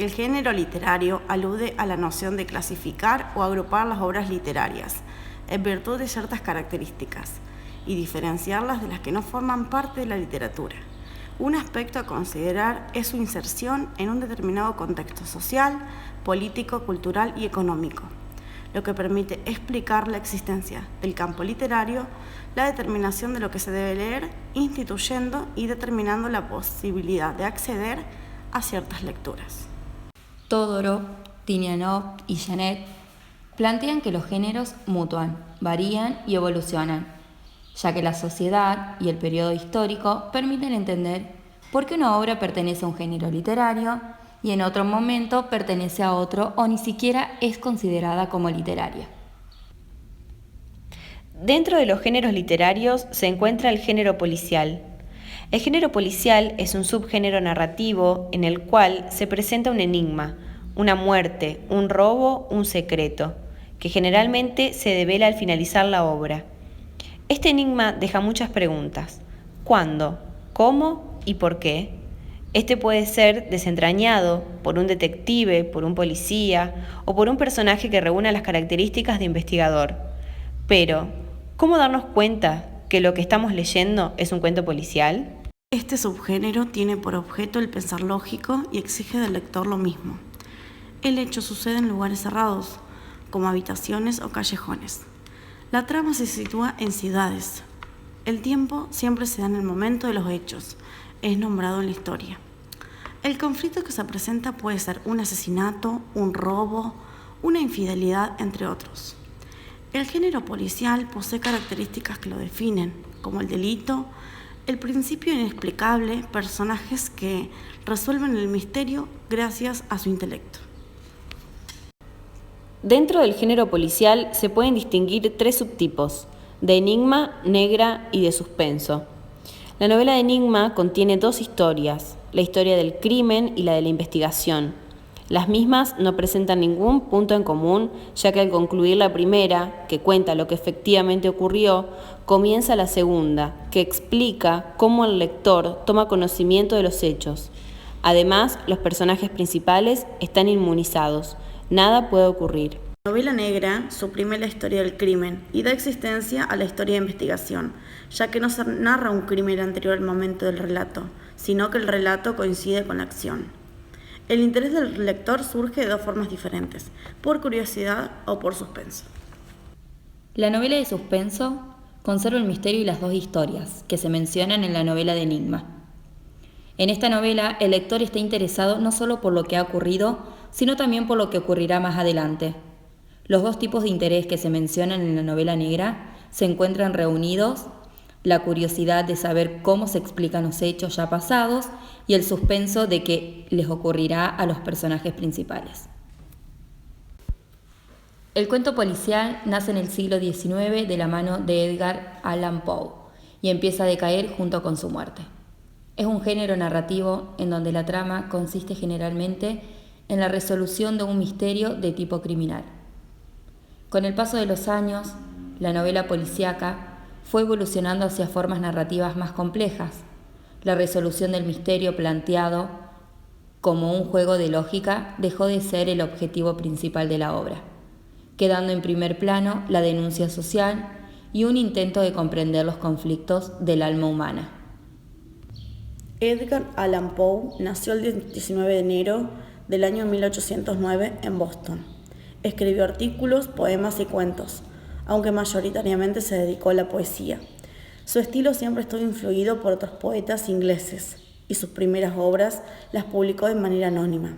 El género literario alude a la noción de clasificar o agrupar las obras literarias en virtud de ciertas características y diferenciarlas de las que no forman parte de la literatura. Un aspecto a considerar es su inserción en un determinado contexto social, político, cultural y económico, lo que permite explicar la existencia del campo literario, la determinación de lo que se debe leer, instituyendo y determinando la posibilidad de acceder a ciertas lecturas. Todorov, Tinianov y Janet plantean que los géneros mutan, varían y evolucionan, ya que la sociedad y el periodo histórico permiten entender por qué una obra pertenece a un género literario y en otro momento pertenece a otro o ni siquiera es considerada como literaria. Dentro de los géneros literarios se encuentra el género policial. El género policial es un subgénero narrativo en el cual se presenta un enigma, una muerte, un robo, un secreto, que generalmente se devela al finalizar la obra. Este enigma deja muchas preguntas. ¿Cuándo? ¿Cómo? ¿Y por qué? Este puede ser desentrañado por un detective, por un policía o por un personaje que reúna las características de investigador. Pero, ¿cómo darnos cuenta que lo que estamos leyendo es un cuento policial? Este subgénero tiene por objeto el pensar lógico y exige del lector lo mismo. El hecho sucede en lugares cerrados, como habitaciones o callejones. La trama se sitúa en ciudades. El tiempo siempre se da en el momento de los hechos, es nombrado en la historia. El conflicto que se presenta puede ser un asesinato, un robo, una infidelidad, entre otros. El género policial posee características que lo definen, como el delito, el principio inexplicable, personajes que resuelven el misterio gracias a su intelecto. Dentro del género policial se pueden distinguir 3 subtipos: de enigma, negra y de suspenso. La novela de enigma contiene 2 historias, la historia del crimen y la de la investigación. Las mismas no presentan ningún punto en común, ya que al concluir la primera, que cuenta lo que efectivamente ocurrió, comienza la segunda, que explica cómo el lector toma conocimiento de los hechos. Además, los personajes principales están inmunizados. Nada puede ocurrir. La novela negra suprime la historia del crimen y da existencia a la historia de investigación, ya que no se narra un crimen anterior al momento del relato, sino que el relato coincide con la acción. El interés del lector surge de 2 formas diferentes, por curiosidad o por suspenso. La novela de suspenso conserva el misterio y las 2 historias que se mencionan en la novela de enigma. En esta novela, el lector está interesado no solo por lo que ha ocurrido, sino también por lo que ocurrirá más adelante. Los 2 tipos de interés que se mencionan en la novela negra se encuentran reunidos: la curiosidad de saber cómo se explican los hechos ya pasados y el suspenso de qué les ocurrirá a los personajes principales. El cuento policial nace en el siglo XIX de la mano de Edgar Allan Poe y empieza a decaer junto con su muerte. Es un género narrativo en donde la trama consiste generalmente en la resolución de un misterio de tipo criminal. Con el paso de los años, la novela policíaca fue evolucionando hacia formas narrativas más complejas. La resolución del misterio planteado como un juego de lógica dejó de ser el objetivo principal de la obra, quedando en primer plano la denuncia social y un intento de comprender los conflictos del alma humana. Edgar Allan Poe nació el 19 de enero del año 1809 en Boston. Escribió artículos, poemas y cuentos, aunque mayoritariamente se dedicó a la poesía. Su estilo siempre estuvo influido por otros poetas ingleses y sus primeras obras las publicó de manera anónima.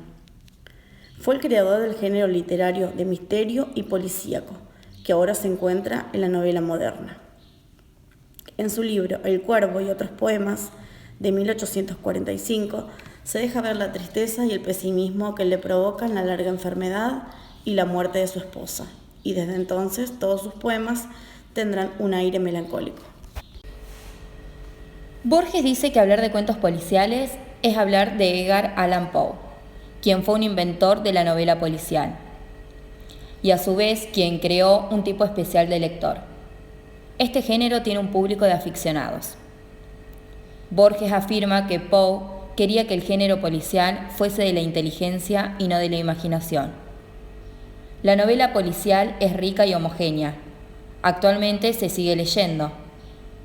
Fue el creador del género literario de misterio y policíaco, que ahora se encuentra en la novela moderna. En su libro El Cuervo y otros poemas, de 1845, se deja ver la tristeza y el pesimismo que le provocan la larga enfermedad y la muerte de su esposa, y desde entonces todos sus poemas tendrán un aire melancólico. Borges dice que hablar de cuentos policiales es hablar de Edgar Allan Poe, quien fue un inventor de la novela policial, y a su vez quien creó un tipo especial de lector. Este género tiene un público de aficionados. Borges afirma que Poe quería que el género policial fuese de la inteligencia y no de la imaginación. La novela policial es rica y homogénea. Actualmente se sigue leyendo.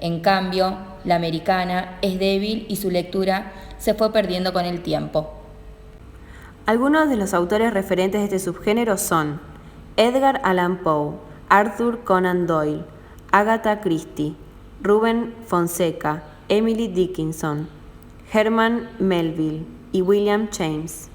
En cambio, la americana es débil y su lectura se fue perdiendo con el tiempo. Algunos de los autores referentes de este subgénero son Edgar Allan Poe, Arthur Conan Doyle, Agatha Christie, Rubén Fonseca, Emily Dickinson, Herman Melville y William James.